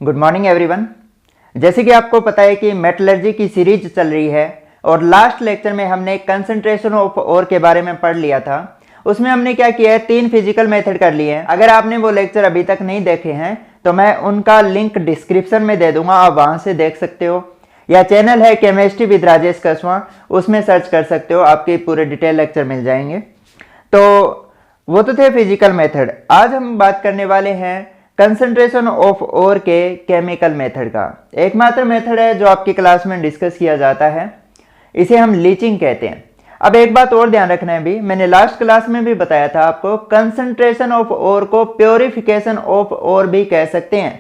Good morning everyone. जैसे कि आपको पता है कि मेटलर्जी की सीरीज चल रही है और लास्ट लेक्चर में हमने कंसंट्रेशन ऑफ ओर के बारे में पढ़ लिया था। उसमें हमने क्या किया है, 3 फिजिकल मेथड कर लिए हैं। अगर आपने वो लेक्चर अभी तक नहीं देखे हैं तो मैं उनका लिंक डिस्क्रिप्शन में दे दूंगा, आप वहां से देख सकते हो, या चैनल है केमिस्ट्री विद राजेश कसवा, उसमें सर्च कर सकते हो, आपके पूरे डिटेल लेक्चर मिल जाएंगे। तो वो तो थे फिजिकल मेथड। आज हम बात करने वाले हैं कंसंट्रेशन ऑफ ओर के केमिकल मेथड का। एकमात्र मेथड है जो आपकी क्लास में डिस्कस किया जाता है, इसे हम लीचिंग कहते हैं। अब एक बात और ध्यान रखना है, भी मैंने लास्ट क्लास में भी बताया था आपको, कंसंट्रेशन ऑफ ओर को प्योरिफिकेशन ऑफ ओर भी कह सकते हैं।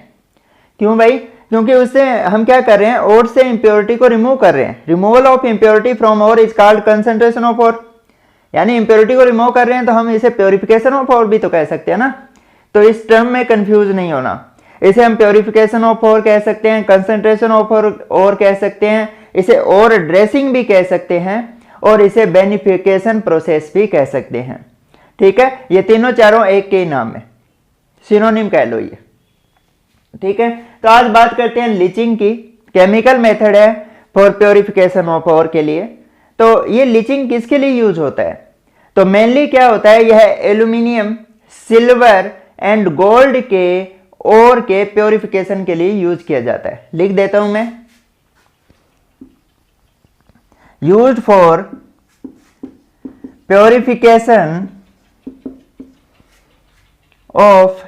क्यों भाई? क्योंकि उससे हम क्या कर रहे हैं, ओर से इंप्योरिटी को रिमूव कर रहे हैं। Removal of impurity from ore is called concentration of ore, यानी इंप्योरिटी को रिमूव कर रहे हैं तो हम इसे प्योरिफिकेशन ऑफ ओर भी तो कह सकते हैं ना। तो इस टर्म में कंफ्यूज नहीं होना, इसे हम प्योरिफिकेशन ऑफ ओर कह सकते हैं, कंसंट्रेशन ऑफ ओर कह सकते हैं, इसे ओर ड्रेसिंग भी कह सकते हैं और इसे बेनिफिकेशन प्रोसेस भी कह सकते हैं। ठीक है, ये तीनों चारों एक के नाम में सिनोनिम कह लो ये। ठीक है, तो आज बात करते हैं लीचिंग की। केमिकल मेथड है फॉर प्योरिफिकेशन ऑफ ओर के लिए। तो ये लीचिंग किसके लिए यूज होता है? तो मेनली क्या होता है, यह एल्यूमिनियम, सिल्वर एंड गोल्ड के ओर के प्योरिफिकेशन के लिए यूज किया जाता है। लिख देता हूं मैं, used for purification of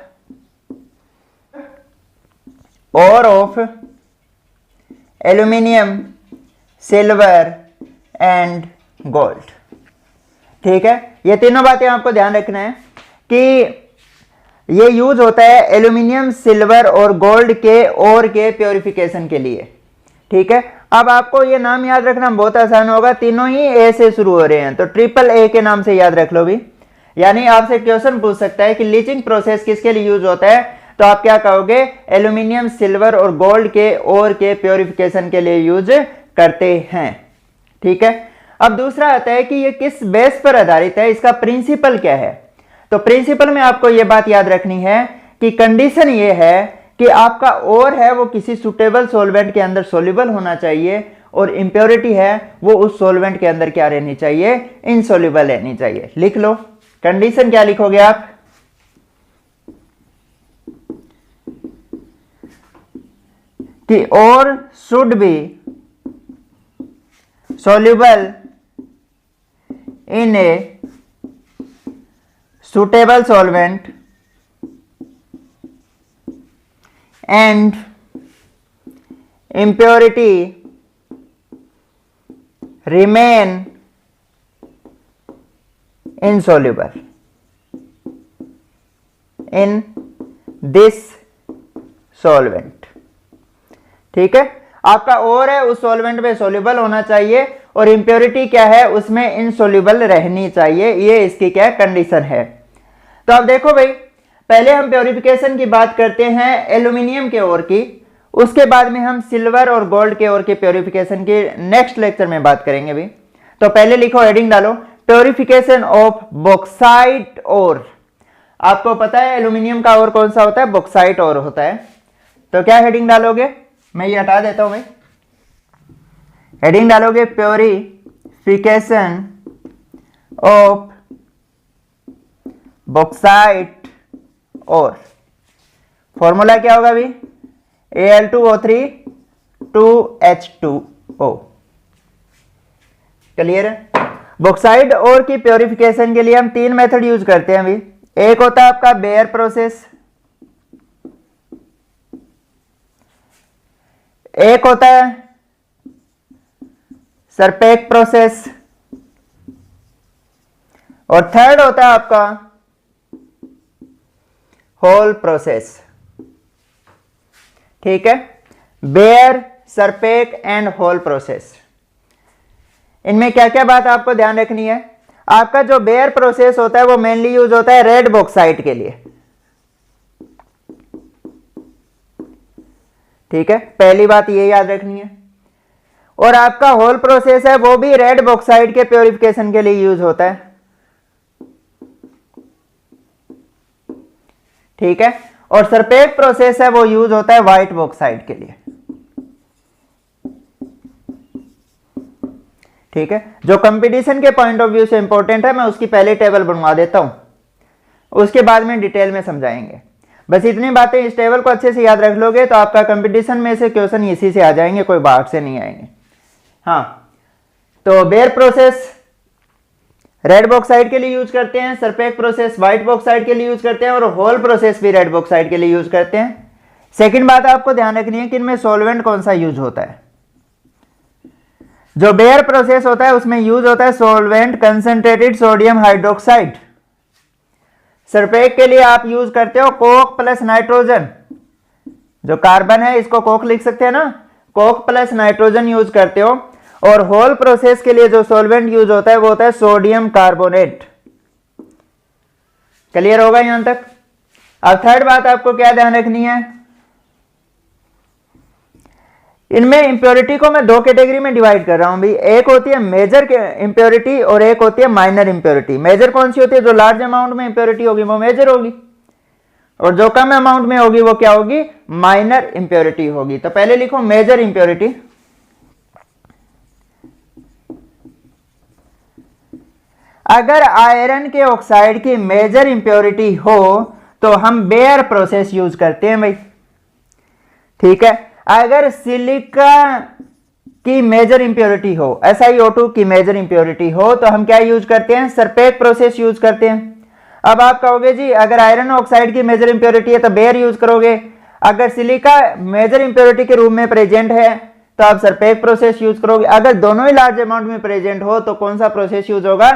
ore of aluminium, silver and gold. ठीक है, ये तीनों बातें आपको ध्यान रखना है कि ये यूज होता है एल्यूमिनियम, सिल्वर और गोल्ड के ओर के प्योरिफिकेशन के लिए। ठीक है, अब आपको ये नाम याद रखना बहुत आसान होगा, तीनों ही ए से शुरू हो रहे हैं, तो ट्रिपल ए के नाम से याद रख लो भी। यानी आपसे क्वेश्चन पूछ सकता है कि लीचिंग प्रोसेस किसके लिए यूज होता है, तो आप क्या कहोगे, एल्यूमिनियम, सिल्वर और गोल्ड के ओर के प्योरिफिकेशन के लिए यूज करते हैं। ठीक है, अब दूसरा आता है कि ये किस बेस पर आधारित है, इसका प्रिंसिपल क्या है। तो प्रिंसिपल में आपको यह बात याद रखनी है कि कंडीशन ये है कि आपका ओर है वो किसी सुटेबल सॉल्वेंट के अंदर सोल्यूबल होना चाहिए और इंप्योरिटी है वो उस सॉल्वेंट के अंदर क्या रहनी चाहिए, इनसोल्यूबल रहनी चाहिए। लिख लो कंडीशन, क्या लिखोगे आप, कि ore should be soluble in a suitable solvent and impurity remain insoluble in this solvent। ठीक है, आपका ओर है उस सॉल्वेंट में सोल्यूबल होना चाहिए और इंप्योरिटी क्या है, उसमें इनसोल्यूबल रहनी चाहिए। ये इसकी क्या कंडीशन है। तो अब देखो भाई, पहले हम प्योरिफिकेशन की बात करते हैं एल्यूमिनियम के ओर की, उसके बाद में हम सिल्वर और गोल्ड के ओर के प्योरिफिकेशन की नेक्स्ट लेक्चर में बात करेंगे भी। तो पहले लिखो, हेडिंग डालो, प्योरिफिकेशन ऑफ बॉक्साइट ओर। आपको पता है एल्यूमिनियम का ओर कौन सा होता है, बॉक्साइट ओर होता है। तो क्या हेडिंग डालोगे, मैं ये हटा देता हूं भाई, हेडिंग डालोगे purification of bauxite ore. Formula क्या होगा भी, Al2O3 2H2O। क्लियर है? बॉक्साइट ओर की प्योरिफिकेशन के लिए हम 3 मेथड यूज करते हैं भी। एक होता है आपका बेयर प्रोसेस, एक होता है सरपेक प्रोसेस और थर्ड होता है आपका होल प्रोसेस। ठीक है, Bayer, Serpeck and whole process. इनमें क्या क्या बात आपको ध्यान रखनी है। आपका जो बेयर प्रोसेस होता है वो मेनली यूज होता है रेड बॉक्साइट के लिए। ठीक है, पहली बात ये याद रखनी है। और आपका होल प्रोसेस है वो भी रेड बॉक्साइट के प्योरिफिकेशन के लिए यूज होता है। ठीक है, और सरपेक प्रोसेस है वो यूज होता है व्हाइट बॉक्साइड के लिए। ठीक है, जो कंपटीशन के पॉइंट ऑफ व्यू से इंपॉर्टेंट है मैं उसकी पहले टेबल बनवा देता हूं, उसके बाद में डिटेल में समझाएंगे। बस इतनी बातें इस टेबल को अच्छे से याद रख लोगे तो आपका कंपटीशन में से क्वेश्चन इसी से आ जाएंगे, कोई बाहर से नहीं आएंगे। हाँ, तो बेयर प्रोसेस रेड बॉक्साइड के लिए यूज करते हैं, सरपेक प्रोसेस व्हाइट बॉक्साइड के लिए यूज करते हैं और होल प्रोसेस भी रेड बॉक्साइड के लिए यूज करते हैं। सेकंड बात आपको ध्यान रखनी है कि इनमें सॉल्वेंट कौन सा यूज होता है। जो बेयर प्रोसेस होता है उसमें यूज होता है सॉल्वेंट कंसंट्रेटेड सोडियम हाइड्रोक्साइड। सरपेक के लिए आप यूज करते हो कोक प्लस नाइट्रोजन, जो कार्बन है इसको कोक लिख सकते हैं ना, कोक प्लस नाइट्रोजन यूज करते हो। और होल प्रोसेस के लिए जो सॉल्वेंट यूज होता है वो होता है सोडियम कार्बोनेट। क्लियर होगा यहां तक। अब थर्ड बात आपको क्या ध्यान रखनी है, इनमें इंप्योरिटी को मैं दो कैटेगरी में डिवाइड कर रहा हूं भाई। एक होती है मेजर इंप्योरिटी और एक होती है माइनर इंप्योरिटी। मेजर कौन सी होती है, जो लार्ज अमाउंट में इंप्योरिटी होगी वो मेजर होगी, और जो कम अमाउंट में होगी वो क्या होगी, माइनर इंप्योरिटी होगी। तो पहले लिखो मेजर इंप्योरिटी। अगर आयरन के ऑक्साइड की मेजर इंप्योरिटी हो तो हम बेयर प्रोसेस यूज करते हैं भाई। ठीक है, अगर सिलिका की मेजर इंप्योरिटी हो, SiO2 की मेजर इंप्योरिटी हो तो हम क्या यूज करते हैं, सरपेक प्रोसेस यूज करते हैं। अब आप कहोगे जी अगर आयरन ऑक्साइड की मेजर इंप्योरिटी है तो बेयर यूज करोगे, अगर सिलिका मेजर इंप्योरिटी के रूप में प्रेजेंट है तो आप सरपेक प्रोसेस यूज करोगे। अगर दोनों ही लार्ज अमाउंट में प्रेजेंट हो तो कौन सा प्रोसेस यूज होगा,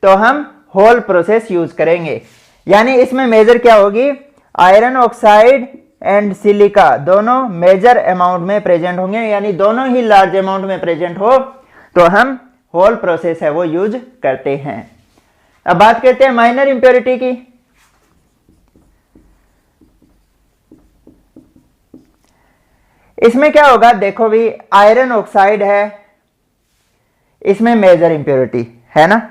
तो हम होल प्रोसेस यूज करेंगे। यानी इसमें मेजर क्या होगी, आयरन ऑक्साइड एंड सिलिका दोनों मेजर अमाउंट में प्रेजेंट होंगे, यानी दोनों ही लार्ज अमाउंट में प्रेजेंट हो तो हम होल प्रोसेस है वो यूज करते हैं। अब बात करते हैं माइनर इंप्योरिटी की। इसमें क्या होगा, देखो भी आयरन ऑक्साइड है, इसमें मेजर इंप्योरिटी है ना।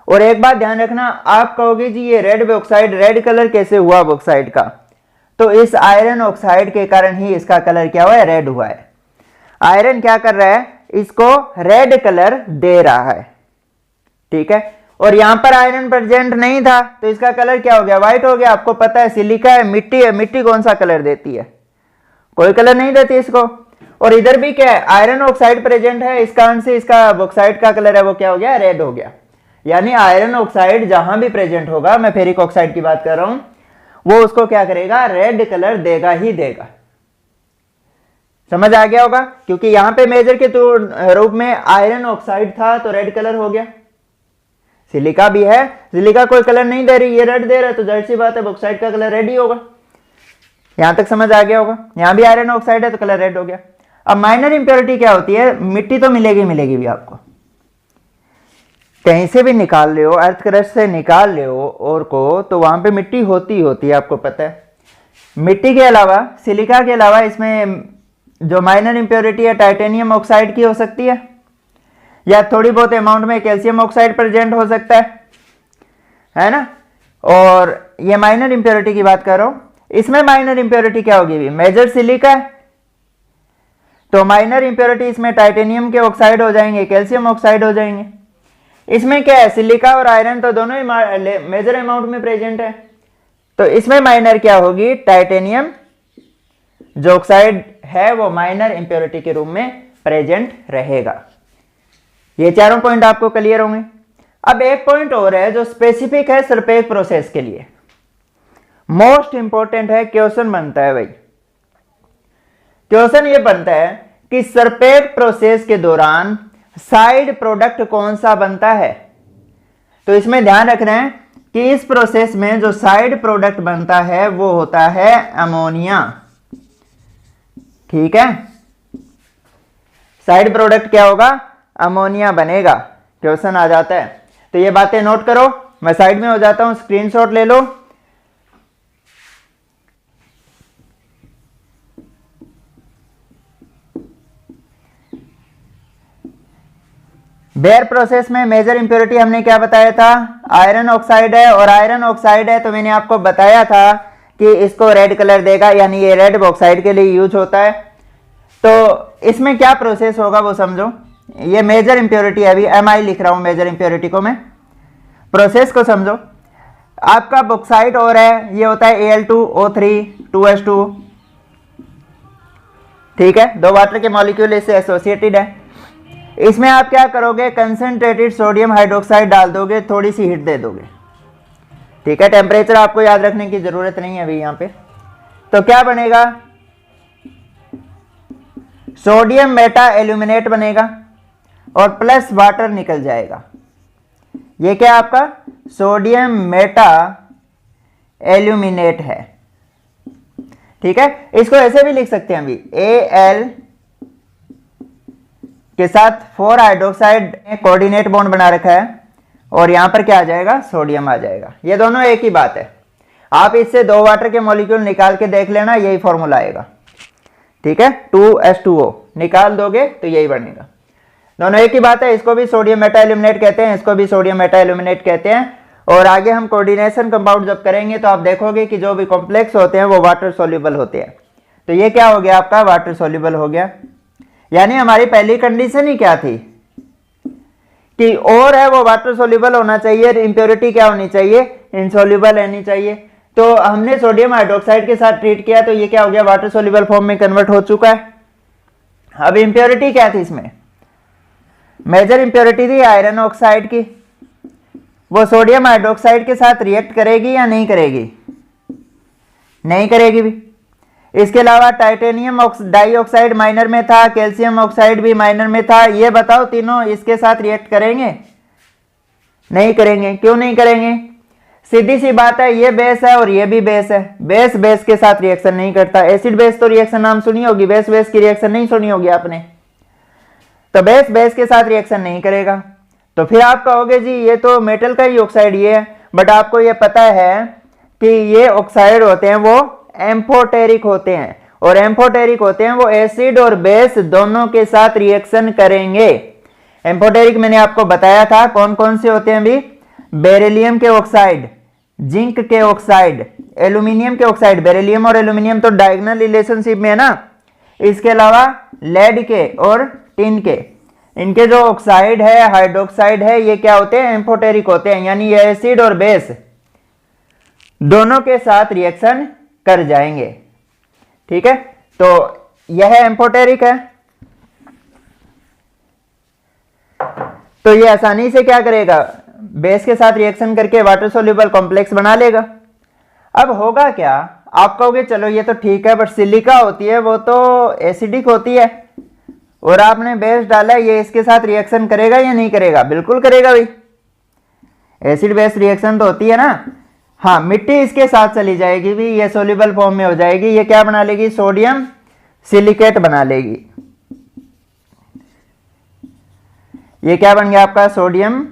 और एक बात ध्यान रखना, आप कहोगे जी ये रेड बॉक्साइड, रेड कलर कैसे हुआ बॉक्साइड का, तो इस आयरन ऑक्साइड के कारण ही इसका कलर क्या हुआ है, रेड हुआ है। आयरन क्या कर रहा है, इसको रेड कलर दे रहा है। ठीक है, और यहां पर आयरन प्रेजेंट नहीं था तो इसका कलर क्या हो गया, व्हाइट हो गया। आपको पता है सिलिका है, मिट्टी है, मिट्टी कौन सा कलर देती है, कोई कलर नहीं देती इसको। और इधर भी क्या है, आयरन ऑक्साइड प्रेजेंट है, इस कारण से इसका बॉक्साइड का कलर है वो क्या हो गया, रेड हो गया। यानी आयरन ऑक्साइड जहां भी प्रेजेंट होगा, मैं फेरिक ऑक्साइड की बात कर रहा हूं, वो उसको क्या करेगा, रेड कलर देगा ही देगा। समझ आ गया होगा, क्योंकि यहां पे मेजर के रूप में आयरन ऑक्साइड था तो रेड कलर हो गया। सिलिका भी है, सिलिका कोई कलर नहीं दे रही, ये रेड दे रहा है, तो जाहिर सी बात है बॉक्साइड का कलर रेड ही होगा। यहां तक समझ आ गया होगा। यहां भी आयरन ऑक्साइड है तो कलर रेड हो गया। अब माइनर इंप्योरिटी क्या होती है, मिट्टी तो मिलेगी मिलेगी भी, आपको कहीं से भी निकाल ले हो, अर्थ क्रस्ट से निकाल ले हो और को, तो वहां पे मिट्टी होती होती है, आपको पता है। मिट्टी के अलावा, सिलिका के अलावा इसमें जो माइनर इंप्योरिटी है टाइटेनियम ऑक्साइड की हो सकती है, या थोड़ी बहुत अमाउंट में कैल्शियम ऑक्साइड प्रेजेंट हो सकता है ना। और ये माइनर इंप्योरिटी की बात कर रहा हूं। इसमें माइनर इंप्योरिटी क्या होगी, मेजर सिलिका है तो माइनर इंप्योरिटी इसमें टाइटेनियम के ऑक्साइड हो जाएंगे, कैल्शियम ऑक्साइड हो जाएंगे। इसमें क्या है, सिलिका और आयरन तो दोनों ही मेजर अमाउंट में प्रेजेंट है, तो इसमें माइनर क्या होगी, टाइटेनियम जो ऑक्साइड है वो माइनर इंप्योरिटी के रूप में प्रेजेंट रहेगा। ये चारों पॉइंट आपको क्लियर होंगे। अब एक पॉइंट और है जो स्पेसिफिक है सरपेक प्रोसेस के लिए, मोस्ट इंपॉर्टेंट है, क्वेश्चन बनता है भाई। क्वेश्चन ये बनता है कि सरपेक प्रोसेस के दौरान साइड प्रोडक्ट कौन सा बनता है। तो इसमें ध्यान रखना है कि इस प्रोसेस में जो साइड प्रोडक्ट बनता है वो होता है अमोनिया। ठीक है, साइड प्रोडक्ट क्या होगा, अमोनिया बनेगा। क्वेश्चन आ जाता है, तो ये बातें नोट करो। मैं साइड में हो जाता हूं, स्क्रीनशॉट ले लो। बेयर प्रोसेस में मेजर इंप्योरिटी हमने क्या बताया था, आयरन ऑक्साइड है, और आयरन ऑक्साइड है तो मैंने आपको बताया था कि इसको रेड कलर देगा, यानी ये रेड बॉक्साइड के लिए यूज होता है। तो इसमें क्या प्रोसेस होगा वो समझो। ये मेजर इंप्योरिटी है, अभी MI लिख रहा हूं मेजर इंप्योरिटी को मैं। प्रोसेस को समझो। आपका बॉक्साइड और है, ये होता है Al2O3 2H2, ठीक है, दो वाटर के मॉलिक्यूल इससे एसोसिएटेड है। इसमें आप क्या करोगे, कंसंट्रेटेड सोडियम हाइड्रोक्साइड डाल दोगे, थोड़ी सी हीट दे दोगे, ठीक है। टेम्परेचर आपको याद रखने की जरूरत नहीं है अभी यहाँ पे। तो क्या बनेगा, सोडियम मेटा एल्यूमिनेट बनेगा और प्लस वाटर निकल जाएगा। ये क्या आपका सोडियम मेटा एल्यूमिनेट है, ठीक है। इसको ऐसे भी लिख सकते हैं अभी, Al के साथ 4 हाइड्रोक्साइड कोऑर्डिनेट बॉन्ड बना रखा है और यहां पर क्या आ जाएगा, सोडियम आ जाएगा। ये दोनों एक ही बात है। आप इससे दो वाटर के मॉलिक्यूल निकाल के देख लेना, यही फॉर्मूला आएगा, ठीक है। 2H2O निकाल दोगे तो यही बनेगा। दोनों एक ही बात है। इसको भी सोडियम मेटा एल्यूमिनेट कहते हैं, इसको भी सोडियम मेटा एल्यूमिनेट कहते हैं। और आगे हम कोऑर्डिनेशन कंपाउंड जब करेंगे तो आप देखोगे कि जो भी कॉम्प्लेक्स होते हैं वो वाटर सोल्यूबल होते हैं। तो ये क्या हो गया आपका, वाटर सोल्यूबल हो गया। यानी हमारी पहली कंडीशन ही क्या थी कि और है वो वाटर सोल्यूबल होना चाहिए, इंप्योरिटी क्या होनी चाहिए, इनसोल्यूबल रहनी चाहिए। तो हमने सोडियम हाइड्रोक्साइड के साथ ट्रीट किया तो ये क्या हो गया, वाटर सोल्यूबल फॉर्म में कन्वर्ट हो चुका है। अब इंप्योरिटी क्या थी इसमें, मेजर इंप्योरिटी थी आयरन ऑक्साइड की। वो सोडियम हाइड्रोक्साइड के साथ रिएक्ट करेगी या नहीं करेगी, नहीं करेगी भी। इसके अलावा टाइटेनियम डाइऑक्साइड माइनर में था, कैल्शियम ऑक्साइड भी माइनर में था। ये बताओ तीनों इसके साथ रिएक्ट करेंगे, नहीं करेंगे। क्यों नहीं करेंगे, सीधी सी बात है, ये बेस है और ये भी बेस है। बेस बेस के साथ रिएक्शन नहीं करता। एसिड बेस तो रिएक्शन नाम सुनी होगी, बेस बेस की रिएक्शन नहीं सुनी होगी आपने। तो बेस बेस के साथ रिएक्शन नहीं करेगा। तो फिर आप कहोगे जी ये तो मेटल का ही ऑक्साइड ये है, बट आपको ये पता है कि ये ऑक्साइड होते हैं वो एम्फोटेरिक होते हैं, और एम्फोटेरिक होते हैं वो एसिड और बेस दोनों के साथ रिएक्शन करेंगे। एम्फोटेरिक मैंने आपको बताया था कौन कौन से होते हैं भी, बेरिलियम के ऑक्साइड, जिंक के ऑक्साइड, एल्यूमिनियम के ऑक्साइड। बेरिलियम और एल्यूमिनियम तो डायगोनल रिलेशनशिप में है ना। इसके अलावा लेड के और टिन के, इनके जो ऑक्साइड है, हाइड्रोक्साइड है, ये क्या होते हैं, एम्फोटेरिक होते हैं। यानी ये एसिड और बेस दोनों के साथ रिएक्शन कर जाएंगे, ठीक है। तो यह एम्फोटेरिक है, तो ये आसानी से क्या करेगा, बेस के साथ रिएक्शन करके वाटर सोल्यूबल कॉम्प्लेक्स बना लेगा। अब होगा क्या, आप कहोगे चलो ये तो ठीक है, बट सिलिका होती है वो तो एसिडिक होती है, और आपने बेस डाला, ये इसके साथ रिएक्शन करेगा या नहीं करेगा, बिल्कुल करेगा भाई। एसिड बेस रिएक्शन तो होती है ना। हाँ, मिट्टी इसके साथ चली जाएगी भी, ये सोल्यूबल फॉर्म में हो जाएगी। ये क्या बना लेगी, सोडियम सिलिकेट बना लेगी। ये क्या बन गया आपका, सोडियम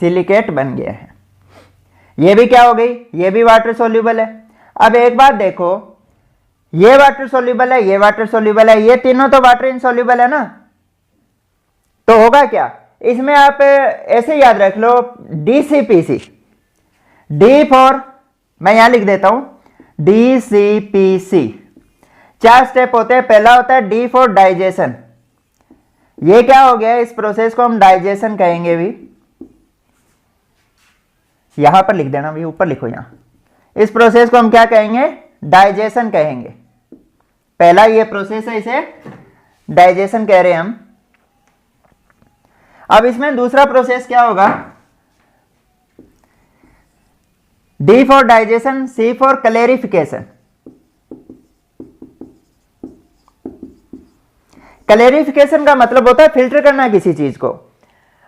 सिलिकेट बन गया है। ये भी क्या हो गई, ये भी वाटर सोल्यूबल है। अब एक बात देखो, ये वाटर सोल्यूबल है, ये वाटर सोल्यूबल है, ये तीनों तो वाटर इनसोल्यूबल है ना। तो होगा क्या, इसमें आप ऐसे याद रख लो, DCPC, डी फॉर, मैं यहां लिख देता हूं DCPC। 4 स्टेप होते हैं। पहला होता है डी फॉर डाइजेशन। ये क्या हो गया, इस प्रोसेस को हम डाइजेशन कहेंगे भी। यहां पर लिख देना भी, ऊपर लिखो यहां। इस प्रोसेस को हम क्या कहेंगे, डाइजेशन कहेंगे। पहला ये प्रोसेस है, इसे डाइजेशन कह रहे हैं हम। अब इसमें दूसरा प्रोसेस क्या होगा, D for digestion, C for clarification. Clarification का मतलब होता है फिल्टर करना किसी चीज को।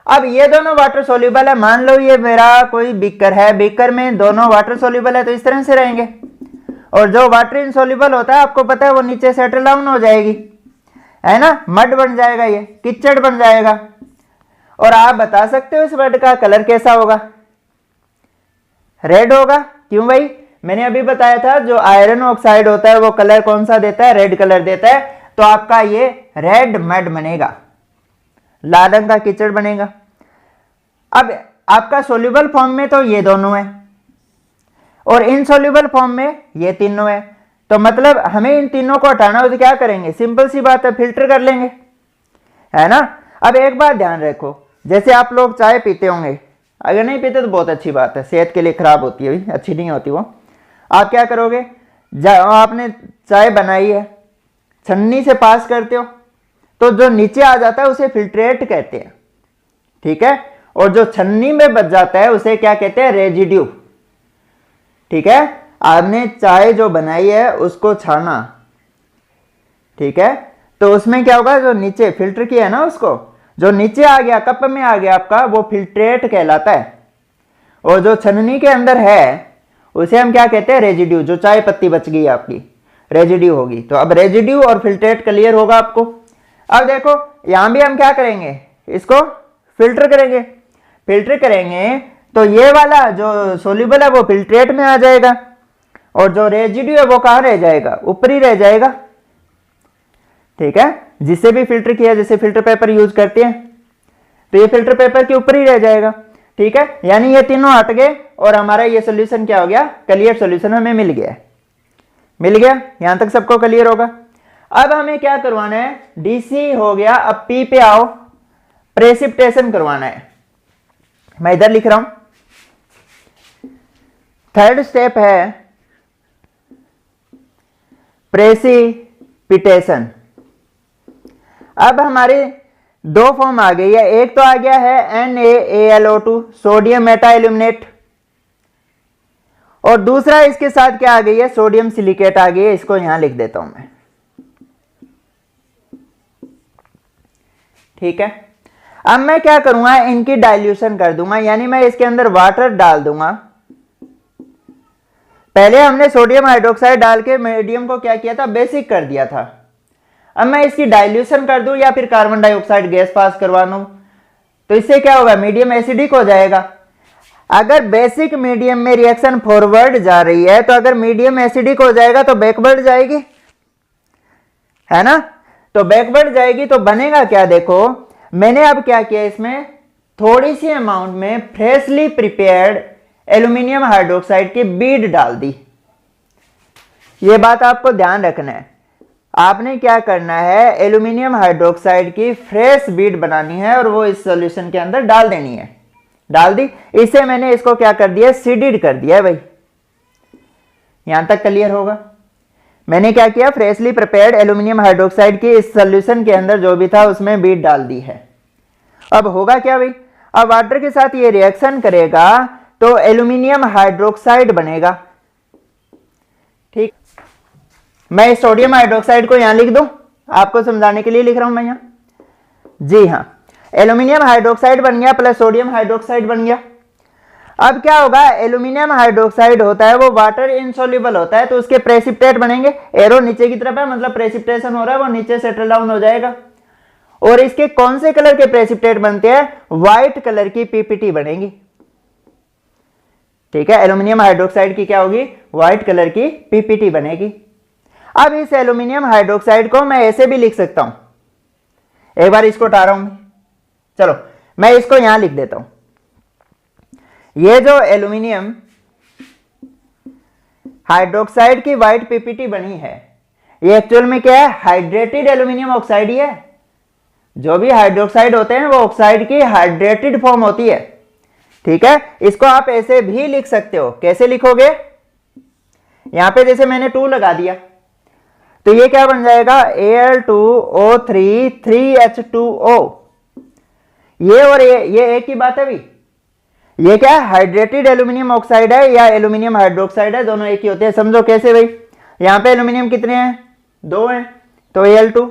अब ये दोनों वाटर सोल्यूबल है, मान लो ये मेरा कोई बीकर है, बीकर में दोनों वाटर सोल्यूबल है, तो इस तरह से रहेंगे। और जो वाटर इनसोल्यूबल होता है, आपको पता है वो नीचे सेटल डाउन हो जाएगी, है ना, मड बन जाएगा, ये कीचड़ बन जाएगा। और आप बता सकते हो इस मड का कलर कैसा होगा, रेड होगा। क्यों भाई, मैंने अभी बताया था जो आयरन ऑक्साइड होता है वो कलर कौन सा देता है, रेड कलर देता है। तो आपका ये रेड मड बनेगा, लाल रंग का कीचड़ बनेगा। अब आपका सोल्यूबल फॉर्म में तो ये दोनों है, और इनसॉल्युबल फॉर्म में ये तीनों है। तो मतलब हमें इन तीनों को हटाना हो तो क्या करेंगे, सिंपल सी बात है, फिल्टर कर लेंगे, है ना। अब एक बात ध्यान रखो, जैसे आप लोग चाय पीते होंगे, अगर नहीं पीते तो बहुत अच्छी बात है, सेहत के लिए खराब होती है, अच्छी नहीं होती वो। आप क्या करोगे, आपने चाय बनाई है, छन्नी से पास करते हो तो जो नीचे आ जाता है उसे फिल्ट्रेट कहते हैं, ठीक है। और जो छन्नी में बच जाता है उसे क्या कहते हैं, रेजिड्यू, ठीक है। आपने चाय जो बनाई है उसको छाना, ठीक है, तो उसमें क्या होगा, जो नीचे फिल्टर किया है ना उसको, जो नीचे आ गया कप में आ गया आपका, वो फिल्ट्रेट कहलाता है। और जो छन्नी के अंदर है उसे हम क्या कहते हैं, रेजिड्यू। जो चाय पत्ती बच गई आपकी, रेजिड्यू होगी। तो अब रेजिड्यू और फिल्ट्रेट क्लियर होगा आपको। अब देखो यहां भी हम क्या करेंगे, इसको फिल्टर करेंगे। फिल्टर करेंगे तो ये वाला जो सोल्यूबल है वो फिल्ट्रेट में आ जाएगा, और जो रेजिड्यू है वो कहां रह जाएगा, ऊपर ही रह जाएगा, ठीक है। जिससे भी फिल्टर किया, जैसे फिल्टर पेपर यूज करते हैं, तो ये फिल्टर पेपर के ऊपर ही रह जाएगा, ठीक है। यानी ये तीनों हट गए और हमारा ये सोल्यूशन क्या हो गया, क्लियर सोल्यूशन हमें मिल गया, मिल गया। यहां तक सबको क्लियर होगा। अब हमें क्या करवाना है, डीसी हो गया, अब पी पे आओ, प्रेसिपिटेशन करवाना है। मैं इधर लिख रहा हूं, थर्ड स्टेप है प्रेसिपिटेशन। अब हमारे दो फॉर्म आ गई है, एक तो आ गया है NaAlO2 सोडियम मेटा एल्यूमिनेट, और दूसरा इसके साथ क्या आ गई है, सोडियम सिलिकेट आ गई है। इसको यहां लिख देता हूं मैं, ठीक है। अब मैं क्या करूंगा, इनकी डाइल्यूशन कर दूंगा, यानी मैं इसके अंदर वाटर डाल दूंगा। पहले हमने सोडियम हाइड्रोक्साइड डाल के मीडियम को क्या किया था, बेसिक कर दिया था। अब मैं इसकी डाइल्यूशन कर दूं या फिर कार्बन डाइऑक्साइड गैस पास करवा लूं, तो इससे क्या होगा, मीडियम एसिडिक हो जाएगा। अगर बेसिक मीडियम में रिएक्शन फॉरवर्ड जा रही है, तो अगर मीडियम एसिडिक हो जाएगा तो बैकवर्ड जाएगी, है ना। तो बैकवर्ड जाएगी तो बनेगा क्या, देखो मैंने अब क्या किया, इसमें थोड़ी सी अमाउंट में फ्रेशली प्रिपेयर्ड एल्यूमिनियम हाइड्रोक्साइड की बीड डाल दी। यह बात आपको ध्यान रखना है, आपने क्या करना है, एल्यूमिनियम हाइड्रोक्साइड की फ्रेश बीड बनानी है और वो इस सॉल्यूशन के अंदर डाल देनी है। डाल दी, इससे मैंने इसको क्या कर दिया, सीडेड कर दिया है भाई। यहां तक क्लियर होगा। मैंने क्या किया, फ्रेशली प्रिपेयर्ड एल्यूमिनियम हाइड्रोक्साइड की इस सॉल्यूशन के अंदर जो भी था उसमें बीड डाल दी है। अब होगा क्या भाई, अब वाटर के साथ ये रिएक्शन करेगा तो एल्यूमिनियम हाइड्रोक्साइड बनेगा, ठीक। मैं इस सोडियम हाइड्रोक्साइड को यहां लिख दूं, आपको समझाने के लिए लिख रहा हूं मैं यहां, जी हां। एल्यूमिनियम हाइड्रोक्साइड बन गया प्लस सोडियम हाइड्रोक्साइड बन गया। अब क्या होगा, एल्यूमिनियम हाइड्रोक्साइड होता है वो वाटर इनसॉल्युबल होता है, तो उसके प्रेसिपिटेट बनेंगे। एरो नीचे की तरफ है, मतलब प्रेसिपिटेशन हो रहा है, वो नीचे सेटल डाउन हो जाएगा। और इसके कौन से कलर के प्रेसिपिटेट बनते हैं, व्हाइट कलर की पीपीटी बनेगी, ठीक है। एल्यूमिनियम हाइड्रोक्साइड की क्या होगी, व्हाइट कलर की पीपीटी बनेगी। अब इस एल्यूमिनियम हाइड्रोक्साइड को मैं ऐसे भी लिख सकता हूं, एक बार इसको हटा रहा हूं, चलो मैं इसको यहां लिख देता हूं। ये जो एल्यूमिनियम हाइड्रोक्साइड की व्हाइट पीपीटी बनी है, ये एक्चुअल में क्या है, हाइड्रेटेड एल्यूमिनियम ऑक्साइड ही है। जो भी हाइड्रोक्साइड होते हैं वो ऑक्साइड की हाइड्रेटेड फॉर्म होती है, ठीक है। इसको आप ऐसे भी लिख सकते हो, कैसे लिखोगे, यहां पे जैसे मैंने 2 लगा दिया तो ये क्या बन जाएगा, Al2O3 3H2O। ये और ये एक ही बात है भी। ये क्या है, हाइड्रेटेड एल्यूमिनियम ऑक्साइड है या एल्यूमिनियम हाइड्रोक्साइड है, दोनों एक ही होते हैं। समझो कैसे भाई, यहां पे एल्यूमिनियम कितने हैं, 2 हैं, तो Al2,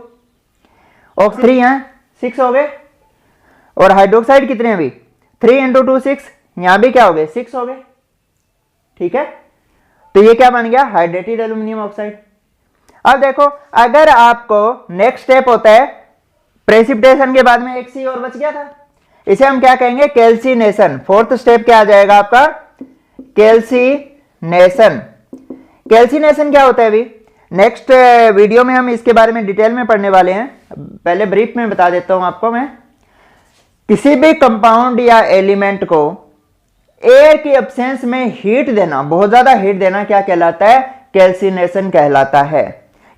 और 3 हैं, 6 हो गए। और हाइड्रोक्साइड कितने हैं अभी, 3 × 2 6, यहां भी क्या हो गए, 6 हो गए, ठीक है। तो ये क्या बन गया, हाइड्रेटेड एल्यूमिनियम ऑक्साइड। अब देखो, अगर आपको नेक्स्ट स्टेप होता है, प्रेसिपिटेशन के बाद में एक सी और बच गया था, इसे हम क्या कहेंगे, कैल्सिनेशन। फोर्थ स्टेप क्या आ जाएगा आपका, कैल्सिनेशन। कैल्सिनेशन क्या होता है अभी नेक्स्ट वीडियो में हम इसके बारे में डिटेल में पढ़ने वाले हैं, पहले ब्रीफ में बता देता हूं आपको मैं। किसी भी कंपाउंड या एलिमेंट को एयर की एब्सेंस में हीट देना, बहुत ज्यादा हीट देना क्या कहलाता है? कैल्सिनेशन कहलाता है।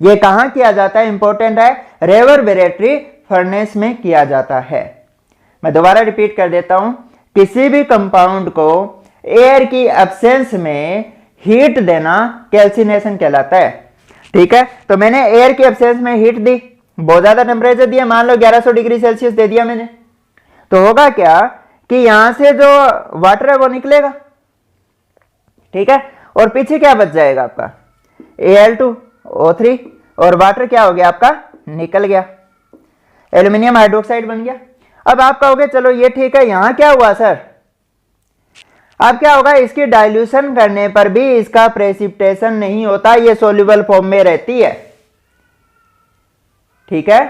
यह कहां किया जाता है? इंपॉर्टेंट है, रेवर्बरेटरी फर्नेस में किया जाता है। मैं दोबारा रिपीट कर देता हूं, किसी भी कंपाउंड को एयर की एब्सेंस में हीट देना कैल्सिनेशन कहलाता है। ठीक है, तो मैंने एयर की एब्सेंस में हीट दी, बहुत ज्यादा टेम्परेचर दिया, मान लो 1100 डिग्री सेल्सियस दे दिया मैंने, तो होगा क्या कि यहां से जो वाटर है वो निकलेगा। ठीक है, और पीछे क्या बच जाएगा आपका? Al2O3, और वाटर क्या हो गया आपका? निकल गया, एल्यूमिनियम हाइड्रोक्साइड बन गया। अब आप कहोगे चलो ये ठीक है, यहां क्या हुआ सर? अब क्या होगा, इसकी डाइल्यूशन करने पर भी इसका प्रेसिपिटेशन नहीं होता, ये सोल्यूबल फॉर्म में रहती है। ठीक है,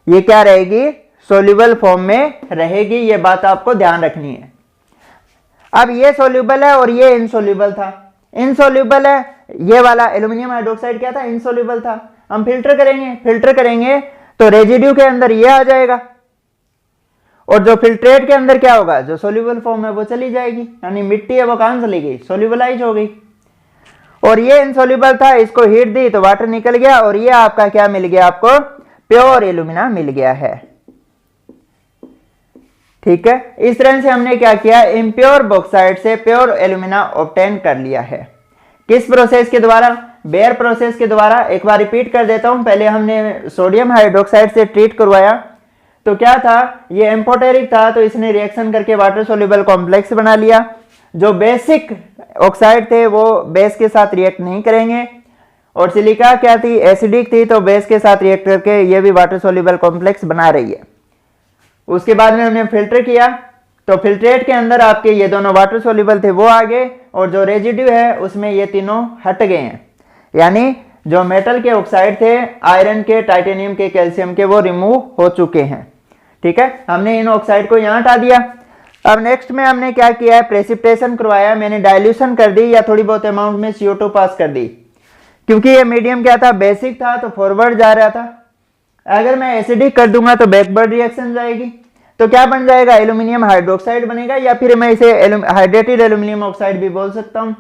ये क्या रहेगी? सोल्यूबल फॉर्म में रहेगी, ये बात आपको ध्यान रखनी है। अब ये सोल्यूबल है और ये इनसोल्यूबल था, इनसोल्यूबल है, ये वाला एल्यूमिनियम हाइड्रोक्साइड क्या था? इनसोल्यूबल था। हम फिल्टर करेंगे तो रेजिड्यू के अंदर ये आ जाएगा, और जो फिल्ट्रेट के अंदर क्या होगा? जो सोल्यूबल फॉर्म है वो चली जाएगी, यानी मिट्टी है वो कहां चली गई? सोल्यूबलाइज हो गई। और ये इनसोल्यूबल था, इसको हीट दी तो वाटर निकल गया, और ये आपका क्या मिल गया? आपको प्योर एल्यूमिना मिल गया है। ठीक है, इस तरह से हमने क्या किया? इम्प्योर बॉक्साइट से प्योर एल्यूमिना ऑब्टेन कर लिया है। किस प्रोसेस के द्वारा? बेयर प्रोसेस के द्वारा। एक बार रिपीट कर देता हूं, पहले हमने सोडियम हाइड्रोक्साइड से ट्रीट करवाया, तो क्या था? ये एम्फोटेरिक था, तो इसने रिएक्शन करके वाटर सोल्यूबल कॉम्प्लेक्स बना लिया। जो बेसिक ऑक्साइड थे वो बेस के साथ रिएक्ट नहीं करेंगे, और सिलिका क्या थी? एसिडिक थी, तो बेस के साथ रिएक्ट करके ये भी वाटर सोल्यूबल कॉम्प्लेक्स बना रही है। उसके बाद में हमने फिल्टर किया, तो फिल्ट्रेट के अंदर आपके ये दोनों वाटर सोल्यूबल थे वो आ गए, और जो रेजिड्यू है उसमें ये तीनों हट गए हैं, यानी जो मेटल के ऑक्साइड थे, आयरन के, टाइटेनियम के, कैल्शियम के, वो रिमूव हो चुके हैं। ठीक है, हमने इन ऑक्साइड को यहाँ हटा दिया। अब नेक्स्ट में हमने क्या किया है? प्रेसिपिटेशन करवाया, मैंने डाइल्यूशन कर दी, या थोड़ी बहुत अमाउंट में CO2 पास कर दी, क्योंकि ये मीडियम क्या था? बेसिक था, तो फॉरवर्ड जा रहा था। अगर मैं एसिडिक कर दूंगा तो बैकवर्ड रिएक्शन जाएगी, तो क्या बन जाएगा? एल्यूमिनियम हाइड्रोक्साइड बनेगा, या फिर मैं इसे हाइड्रेटेड एल्यूमिनियम ऑक्साइड भी बोल सकता हूं।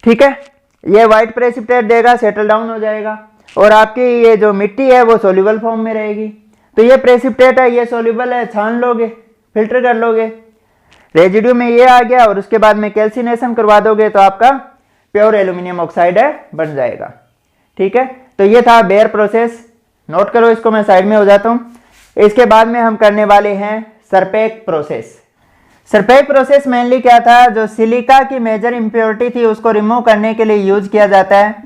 ठीक है, ये व्हाइट प्रेसिपिटेट देगा, सेटल डाउन हो जाएगा, और आपकी ये जो मिट्टी है वो सोल्यूबल फॉर्म में रहेगी। तो ये प्रेसिपिटेट है, ये सोल्यूबल है, छान लोगे, फिल्टर कर लोगे, रेजिड्यू में ये आ गया, और उसके बाद में कैल्सिनेशन करवा दोगे तो आपका प्योर एल्यूमिनियम ऑक्साइड है बन जाएगा। ठीक है, तो ये था बेयर प्रोसेस, नोट करो इसको, मैं साइड में हो जाता हूं। इसके बाद में हम करने वाले हैं सरपेक प्रोसेस। सरपेक प्रोसेस मेनली क्या था? जो सिलिका की मेजर इंप्योरिटी थी उसको रिमूव करने के लिए यूज किया जाता है।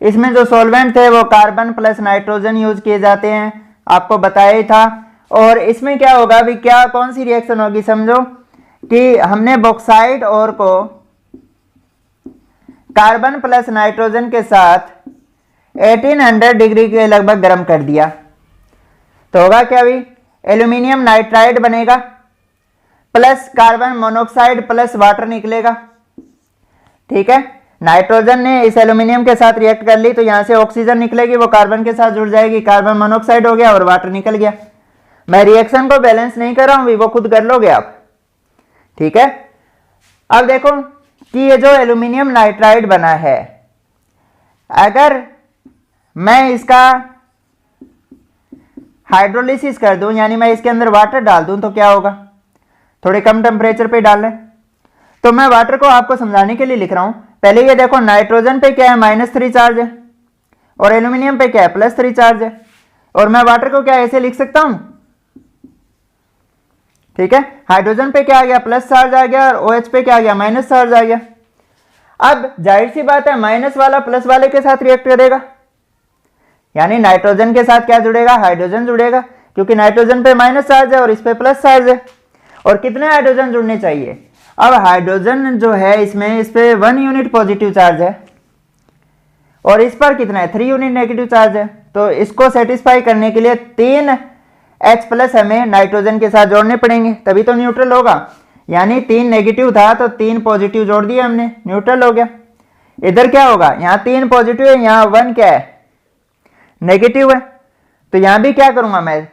इसमें जो सॉल्वेंट थे वो कार्बन प्लस नाइट्रोजन यूज किए जाते हैं, आपको बताया ही था। और इसमें क्या होगा अभी, क्या कौन सी रिएक्शन होगी? समझो कि हमने बॉक्साइड और को कार्बन प्लस नाइट्रोजन के साथ 1800 डिग्री के लगभग गर्म कर दिया, तो होगा क्या अभी? एल्यूमिनियम नाइट्राइड बनेगा, plus carbon monoxide plus water निकलेगा। ठीक है, नाइट्रोजन ने इस एल्यूमिनियम के साथ रिएक्ट कर ली, तो यहां से ऑक्सीजन निकलेगी, वो कार्बन के साथ जुड़ जाएगी, कार्बन मोनोऑक्साइड हो गया और वाटर निकल गया। मैं रिएक्शन को बैलेंस नहीं कर रहा हूं, वो खुद कर लोगे आप। ठीक है, अब देखो कि ये जो एल्यूमिनियम नाइट्राइड बना है, अगर मैं इसका हाइड्रोलिसिस कर दूं, यानी मैं इसके अंदर वाटर डाल दूं, तो क्या होगा? थोड़े कम टेम्परेचर पे डाल लें। तो मैं वाटर को आपको समझाने के लिए लिख रहा हूं। पहले ये देखो, नाइट्रोजन पे क्या है? -3 चार्ज है, और एल्यूमिनियम पे क्या है? +3 चार्ज है, और मैं वाटर को क्या ऐसे लिख सकता हूं? ठीक है, हाइड्रोजन पे क्या आ गया? प्लस चार्ज आ गया, और OH पे क्या आ गया? माइनस चार्ज आ गया। अब जाहिर सी बात है, माइनस वाला प्लस वाले के साथ रिएक्ट करेगा, यानी नाइट्रोजन के साथ क्या जुड़ेगा? हाइड्रोजन जुड़ेगा, क्योंकि नाइट्रोजन पे माइनस चार्ज है और इस पे प्लस चार्ज है। और कितने हाइड्रोजन जुड़ने चाहिए? अब हाइड्रोजन जो है इसमें, इस पे 1 यूनिट पॉजिटिव चार्ज है, और इस पर कितना है? 3 यूनिट नेगेटिव चार्ज है। तो इसको सेटिस्फाई करने के लिए 3 H+ हमें नाइट्रोजन के साथ जोड़ने पड़ेंगे, तभी तो न्यूट्रल होगा। यानी 3 नेगेटिव था तो 3 पॉजिटिव जोड़ दिया हमने, न्यूट्रल हो गया। इधर क्या होगा? यहाँ 3 पॉजिटिव है, यहाँ 1 क्या है? नेगेटिव है। तो यहां भी क्या करूंगा मैं?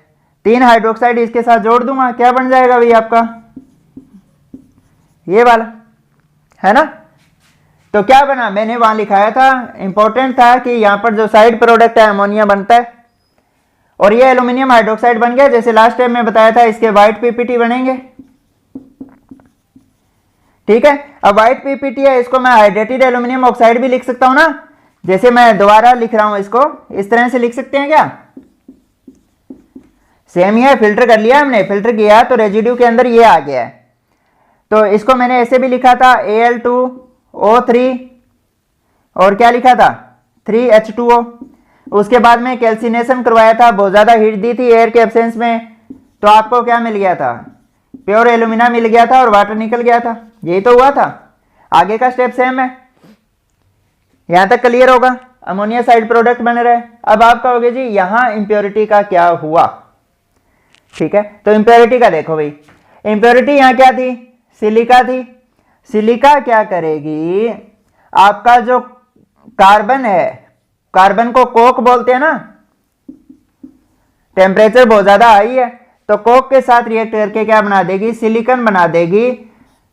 3 हाइड्रोक्साइड इसके साथ जोड़ दूंगा, क्या बन जाएगा भाई आपका? ये वाला, है ना। तो क्या बना, मैंने वहां लिखाया था, इंपॉर्टेंट था कि यहां पर जो साइड प्रोडक्ट है अमोनिया बनता है और ये एल्यूमिनियम हाइड्रोक्साइड बन गया। जैसे लास्ट टाइम में बताया था इसके व्हाइट पीपीटी बनेंगे, ठीक है। अब व्हाइट पीपीटी है, इसको मैं हाइड्रेटेड एल्यूमिनियम ऑक्साइड भी लिख सकता हूं ना। जैसे मैं दोबारा लिख रहा हूं इसको, इस तरह से लिख सकते हैं क्या, सेम ही है। फिल्टर कर लिया हमने, फिल्टर किया तो रेजिड्यू के अंदर ये आ गया है। तो इसको मैंने ऐसे भी लिखा था Al2O3 और क्या लिखा था 3H2O। उसके बाद में कैल्सिनेशन करवाया था, बहुत ज्यादा हीट दी थी एयर के एब्सेंस में, तो आपको क्या मिल गया था, प्योर एल्यूमिना मिल गया था और वाटर निकल गया था। यही तो हुआ था। आगे का स्टेप सेम है, यहां तक क्लियर होगा। अमोनिया साइड प्रोडक्ट बन रहा है। अब आप कहोगे जी यहां इंप्योरिटी का क्या हुआ, ठीक है। तो इंप्योरिटी का देखो भाई, इंप्योरिटी यहां क्या थी, सिलिका थी। सिलिका क्या करेगी, आपका जो कार्बन है, कार्बन को कोक बोलते हैं ना, टेम्परेचर बहुत ज्यादा हाई है तो कोक के साथ रिएक्ट करके क्या बना देगी, सिलिकॉन बना देगी,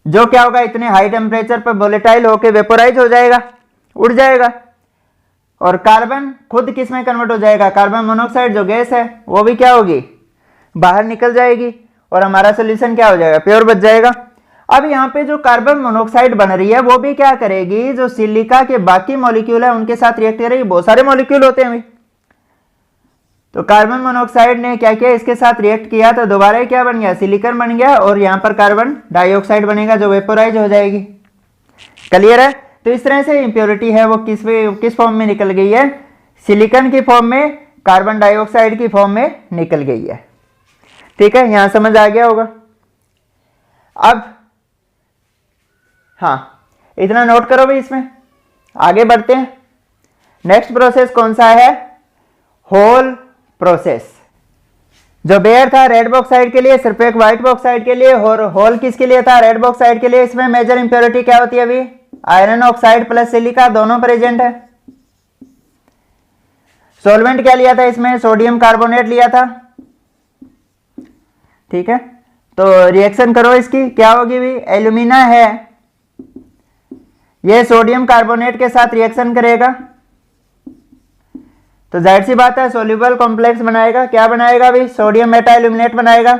जो क्या होगा इतने हाई टेम्परेचर पर वोलेटाइल होकर वेपोराइज हो जाएगा, उड़ जाएगा। और कार्बन खुद किस में कन्वर्ट हो जाएगा, कार्बन मोनोऑक्साइड जो गैस है वो भी क्या होगी, बाहर निकल जाएगी और हमारा सोल्यूशन क्या हो जाएगा, प्योर बच जाएगा। अब यहाँ पे जो कार्बन मोनोऑक्साइड बन रही है वो भी क्या करेगी, जो सिलिका के बाकी मॉलिक्यूल है उनके साथ रिएक्ट करेगी। बहुत सारे मॉलिक्यूल होते हैं भाई, तो कार्बन मोनोऑक्साइड ने क्या किया, इसके साथ रिएक्ट किया तो दोबारा क्या बन गया, सिलिकॉन बन गया और यहाँ पर कार्बन डाइऑक्साइड बनेगा जो वेपोराइज हो जाएगी। क्लियर है। तो इस तरह से इंप्योरिटी है वो किस फॉर्म में निकल गई है, सिलिकॉन की फॉर्म में, कार्बन डाइऑक्साइड की फॉर्म में निकल गई है। ठीक है, यहां समझ आ गया होगा। अब हाँ, इतना नोट करो भाई, इसमें आगे बढ़ते हैं। नेक्स्ट प्रोसेस कौन सा है, होल प्रोसेस। जो बेयर था रेड बॉक्साइड के लिए, सिर्फ एक व्हाइट बॉक्साइड के लिए, और होल किसके लिए था, रेड बॉक्साइड के लिए। इसमें मेजर इंप्योरिटी क्या होती है, अभी आयरन ऑक्साइड प्लस सिलिका दोनों प्रेजेंट है। सॉल्वेंट क्या लिया था इसमें, सोडियम कार्बोनेट लिया था, ठीक है। तो रिएक्शन करो इसकी, क्या होगी भी, एल्यूमिना है, ये सोडियम कार्बोनेट के साथ रिएक्शन करेगा तो जाहिर सी बात है सोल्यूबल कॉम्प्लेक्स बनाएगा। क्या बनाएगा भी, सोडियम मेटा एल्यूमिनेट बनाएगा।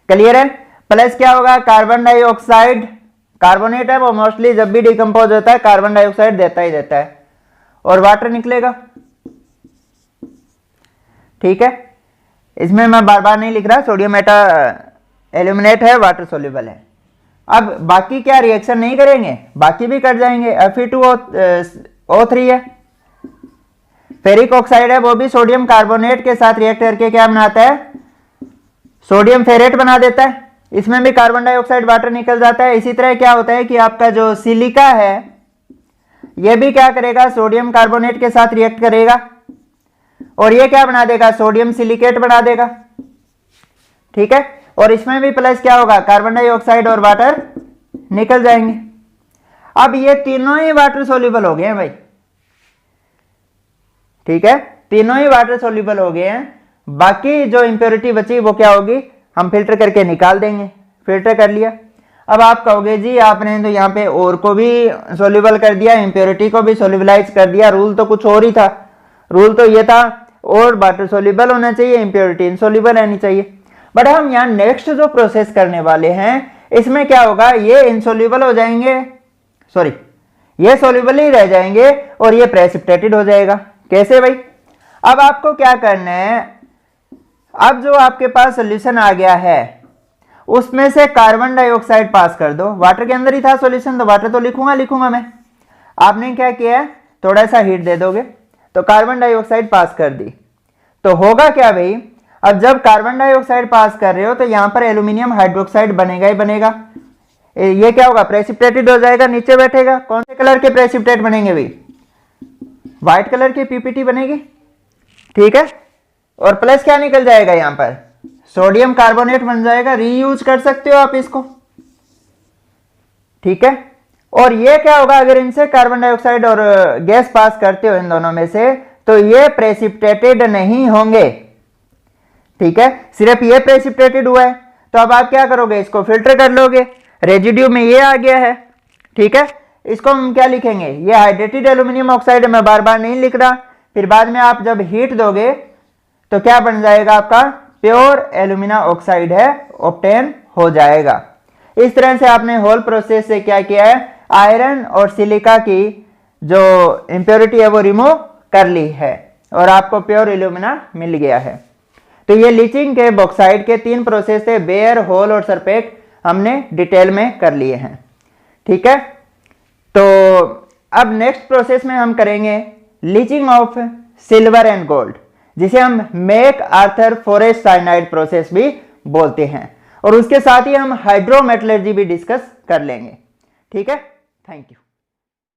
क्लियर है। प्लस क्या होगा, कार्बन डाइऑक्साइड, कार्बोनेट है वो मोस्टली जब भी डिकम्पोज होता है कार्बन डाइऑक्साइड देता ही देता है और वाटर निकलेगा। ठीक है, इसमें मैं बार बार नहीं लिख रहा, सोडियम मेटा एल्यूमिनेट है, वाटर सोल्यूबल है। अब बाकी क्या रिएक्शन नहीं करेंगे, बाकी भी कट जाएंगे। Fe2O3 है, फेरिक ऑक्साइड है, वो भी सोडियम कार्बोनेट के साथ रिएक्ट करके क्या बनाता है, सोडियम फेरेट बना देता है। इसमें भी कार्बन डाइऑक्साइड वाटर निकल जाता है। इसी तरह क्या होता है कि आपका जो सिलिका है ये भी क्या करेगा, सोडियम कार्बोनेट के साथ रिएक्ट करेगा और ये क्या बना देगा, सोडियम सिलिकेट बना देगा। ठीक है, और इसमें भी प्लस क्या होगा, कार्बन डाइऑक्साइड और वाटर निकल जाएंगे। अब ये तीनों ही वाटर सोल्यूबल हो गए हैं भाई, ठीक है, तीनों ही वाटर सोल्यूबल हो गए हैं। बाकी जो इंप्योरिटी बची वो क्या होगी, हम फिल्टर करके निकाल देंगे। फिल्टर कर लिया। अब आप कहोगे जी आपने तो यहाँ पे और को भी सोल्यूबल कर दिया, इंप्योरिटी को भी सोल्यूबलाइज कर दिया, रूल तो कुछ और ही था। रूल तो ये था और वाटर सोल्यूबल होना चाहिए, इंप्योरिटी इनसोल्यूबल रहनी चाहिए। बट हम यहाँ नेक्स्ट जो प्रोसेस करने वाले हैं इसमें क्या होगा, ये इनसोल्यूबल हो जाएंगे, सॉरी ये सोल्यूबल ही रह जाएंगे और ये प्रेसिपिटेटेड हो जाएगा। कैसे भाई, अब आपको क्या करना है, अब जो आपके पास सोल्यूशन आ गया है उसमें से कार्बन डाइऑक्साइड पास कर दो। वाटर के अंदर ही था सोल्यूशन तो वाटर तो लिखूंगा मैं। आपने क्या किया है, थोड़ा सा हीट दे दोगे तो कार्बन डाइऑक्साइड पास कर दी, तो होगा क्या भाई, अब जब कार्बन डाइऑक्साइड पास कर रहे हो तो यहां पर एल्यूमिनियम हाइड्रोक्साइड बनेगा ही बनेगा। ये क्या होगा, प्रेसिपिटेटेड हो जाएगा, नीचे बैठेगा। कौन से कलर के प्रेसिपिटेट बनेंगे भाई, व्हाइट कलर की पीपीटी बनेगी। ठीक है, और प्लस क्या निकल जाएगा, यहां पर सोडियम कार्बोनेट बन जाएगा, रीयूज कर सकते हो आप इसको। ठीक है, और ये क्या होगा, अगर इनसे कार्बन डाइऑक्साइड और गैस पास करते हो इन दोनों में से तो ये प्रेसिपिटेटेड नहीं होंगे। ठीक है, सिर्फ ये प्रेसिपिटेटेड हुआ है तो अब आप क्या करोगे, इसको फिल्टर कर लोगे, रेजिड्यू में ये आ गया है, ठीक है। इसको हम क्या लिखेंगे, ये हाइड्रेटेड एल्यूमिनियम ऑक्साइड, मैं बार बार नहीं लिख रहा। फिर बाद में आप जब हीट दोगे तो क्या बन जाएगा, आपका प्योर एल्यूमिना ऑक्साइड है, ऑब्टेन हो जाएगा। इस तरह से आपने होल प्रोसेस से क्या किया है, आयरन और सिलिका की जो इम्प्योरिटी है वो रिमूव कर ली है और आपको प्योर एल्यूमिना मिल गया है। तो ये लीचिंग के बॉक्साइड के 3 प्रोसेस थे, बेयर, होल और सरपेट, हमने डिटेल में कर लिए हैं, ठीक है। तो अब नेक्स्ट प्रोसेस में हम करेंगे leaching of silver and gold, जिसे हम MacArthur Forrest cyanide process भी बोलते हैं, और उसके साथ ही हम हाइड्रोमेटलर्जी भी डिस्कस कर लेंगे, ठीक है। Thank you.